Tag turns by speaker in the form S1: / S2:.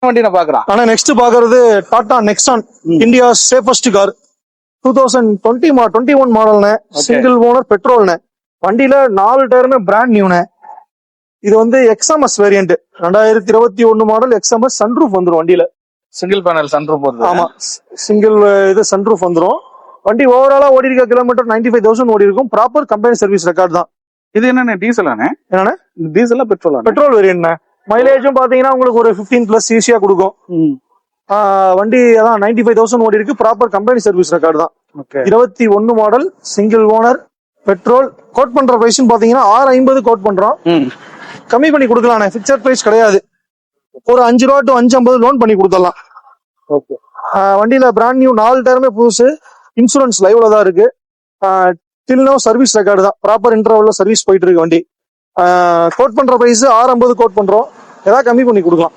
S1: வண்டி நான் பாக்குறேன்.
S2: ஆனா நெக்ஸ்ட் பாக்குறது Tata Nexon, India safest car. 2021 மாடல்னு, சிங்கிள் ஓனர், பெட்ரோல்னு. வண்டியில 4 டயருமே பிராண்ட் நியூனு. இது வந்து எக்ஸ்எம்எஸ் வேரியன்ட், 2021 மாடல் எக்ஸ்எம்எஸ். சன்ரூஃப் வந்துரும் வண்டியில.
S1: சிங்கிள் பேனல் சன்ரூஃப் வருது.
S2: ஆமா, சிங்கிள் இது சன்ரூஃப் வந்துரும். வண்டி ஓவராலா ஓடி இருக்க கிலோமீட்டர் 95,000 ஓடி இருக்கும். ப்ராப்பர் கம்பெனி சர்வீஸ் ரெக்கார்ட் தான்.
S1: இது என்ன டீசலானே?
S2: என்னன்னா
S1: டீசலா பெட்ரோல்?
S2: Petrol variant. மைலேஜும் பாத்தீங்கன்னா உங்களுக்கு ஒரு 15+ ஈஸியா கொடுக்கும். வண்டி அதான் 95,000 ஓடி இருக்கு. ப்ராப்பர் கம்பெனி சர்வீஸ் ரெக்கார்டு தான். 21 model, single owner, petrol. Quote பண்ற பிரைஸ் பாத்தீங்கன்னா 650 கோட் பண்றோம். கம்மி பண்ணி கொடுக்கலாம். பிக்சர் பிரைஸ் கிடையாது. ஒரு 5 ரூபா டு 550 லோன் பண்ணி கொடுத்துடலாம். வண்டியில பிராண்ட் நியூ, 4 டயருமே புதுசு. இன்சூரன்ஸ் லைவ்ல தான் இருக்கு. டில் நோ சர்வீஸ் ரெக்கார்டு தான். ப்ராப்பர் இன்டர்வல்ல சர்வீஸ் போயிட்டு இருக்கு வண்டி. கோட் பண்ற பிரைஸ் 650 கோட் பண்றோம். ஏதாவது கம்மி பண்ணி கொடுக்கலாம்.